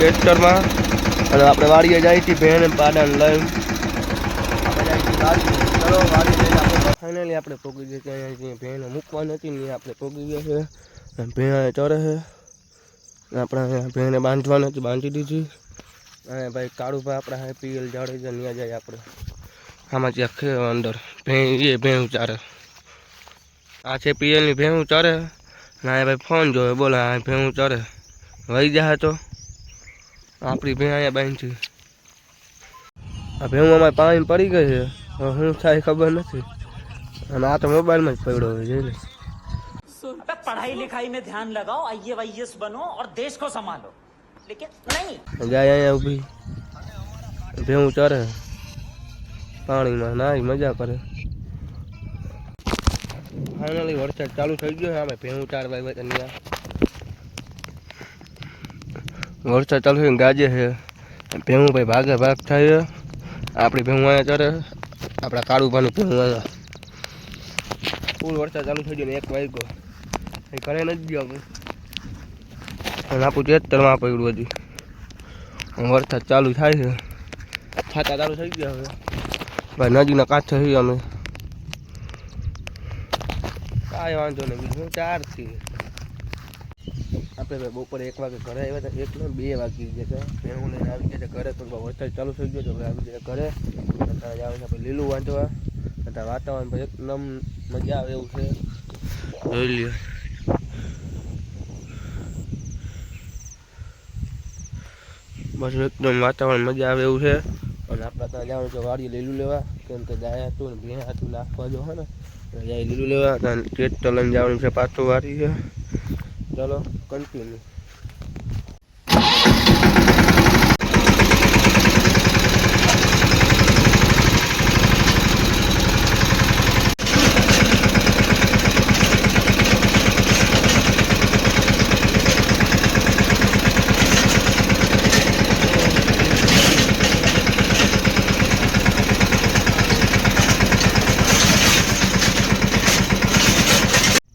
ટ્રેક્ટરમાં અને આપણે વાડીએ જાય છીએ ભેણ પાડાને લઈને આપણે જાય છીએ વાડી. ચલો વાડી જઈને આપણે ફાઇનલી આપણે પોગી જઈએ કે અહીંયા ભેણ મૂકવાની હતી ને આપણે પોગી ગયા છે. ભેણ ચરે છે આપણે અહીંયા ભેણે બાંધવાની હતી, બાંધી દીધી. અને ભાઈ કાળુભાઈ આપણા હે પીએલ જાડેજા ત્યાં જાય આપણે આમાં ત્યાં ખે અંદર ભેણ ચારે. આ છે પીએલની ભેણ ચારે. ના ભાઈ ફોન જોવે બોલે આ ભેણ ચારે વહી જાય તો આપણી ભેણ અહીંયા બાંધી. આ ભેણ અમારે પાણી પડી ગઈ છે, શું થાય ખબર નથી. અને આ તો મોબાઈલમાં જ પડ્યો હોય જોઈ લે. पढ़ाई लिखाई में ध्यान लगाओ, आईएएस बनो और देश को संभालो, लेकिन नहीं જાય અહીંયા ઊભી ભેવું ચરે પાણીમાં નાઈ મજા કરે. ફાઇનલી વરસાદ ચાલુ થઈ ગયો છે. આમે ભેવું ચાર વાગ્યા ત્યાં વરસાદ ચાલુ થઈને ગાજે છે. ભેવું ભાઈ ભાગે ભાગ થાય. આપણી ભેવું અહીંયા ચરે, આપણા કાળુભાનું ભેવું અહીંયા ફૂલ વરસાદ ચાલુ થઈ ગયો ને 1 વાગ્યો એ કરે નથી ગયો આપણે. અને આપણું ટ્રેક્ટરમાં પડ્યું હજી વરસાદ ચાલુ થાય છે. છાતા ચાલુ થઈ ગયા હવે ભાઈ નદીના કાંઠે છીએ અમે. કાંઈ વાંધો નહીં બીજું 4 આપણે ભાઈ બપોરે 1 વાગે ઘરે આવ્યા હતા. 1 ને 2 વાગી ગયા હતા. ભેણું લઈને આવી ગયા ઘરે તો વરસાદ ચાલુ થઈ ગયો તો આવી ગયા ઘરે. અત્યારે આવે છે આપણે લીલું વાંચવા. અત્યારે વાતાવરણ ભાઈ એકદમ મજા આવે એવું છે, જોઈ લ્યો. બસ એકદમ વાતાવરણ મજા આવે એવું છે. અને આપણે ત્યાં જવાનું છે વાડીએ લીલું લેવા, કેમ કે ગાય હતું ને ભેં હતું નાખવા જો હે ને જાય લીલું લેવા. ત્યાં ટ્રેક્ટર લઈને જવાનું છે પાછું વાડી છે. ચલો કન્ટિન્યુ.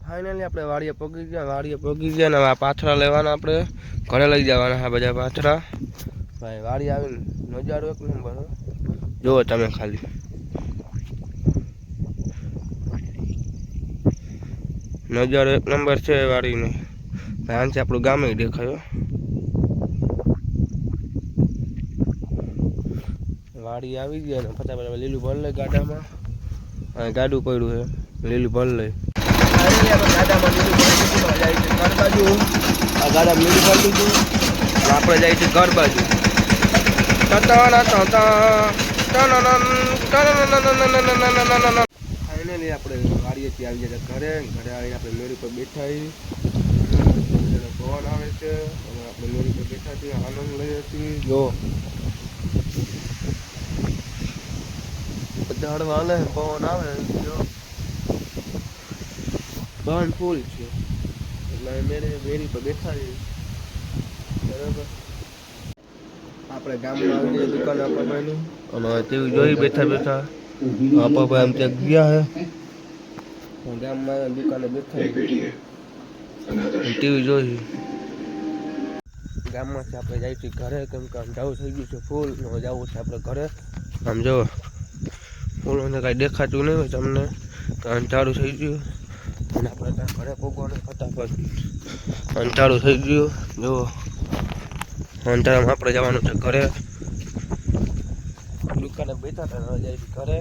ફાઇનલી આપણે વાડીએ પગી ગયા ને હવે આ પાથરા લેવાના આપણે ઘરે લઈ જવાના આ બધા પાથરા. ભાઈ વાડી આવીને નજારો 1 નંબર જુઓ તમે ખાલી. નજારો 1 નંબર છે વાડીને. ભાઈ આનથી આપણું ગામે દેખાયો. વાડી આવી ગયા ને ફટાફટ લીલું ભર લઈ ગાડામાં. અને ગાડું પડ્યું છે લીલું ભર લઈ. ગાડામાં લીલું જાય છે ઘર બાજુ. આ ગાડામાં લીલું ભરી દીધું આપણે જાય છે ઘર બાજુ. ફાઇનલી આપણે વાડીએથી આવી ગયા ઘરે. ઘરે આવીને આપણે મેળી પર બેઠા પવન આવે છે અને આપણે મેળી પર બેઠા છીએ, આનંદ લઈએ છીએ. જો ઝાડવા હાલે પવન આવે જો પવન ફૂલ છે એટલે મેળી પર બેઠા છીએ. બરાબર આપણે ગામમાં આવીએ દુકાન અપાભાઈની અને તેવી જોઈ બેઠા બેઠા અપાભાઈ આમ ત્યાં ગયા હે ગામમાં દુકાને બેઠા ટીવી જોઈ. ગામમાંથી આપણે જાય છીએ ઘરે, કેમ કે આમ જવું થઈ ગયું છે ફૂલ. જવું છે આપણે ઘરે. આમ જો ફૂલોને કાંઈ દેખાતું નહીં હોય તમને, અંધારું થઈ ગયું અને આપણે ત્યાં ઘરે પહોંચવાનું ફટાફટ. અંધારું થઈ ગયું જુઓ. અંધારામાં આપણે જવાનું છે ઘરે. દુકાને બેઠા હતા, હવે જાય ઘરે.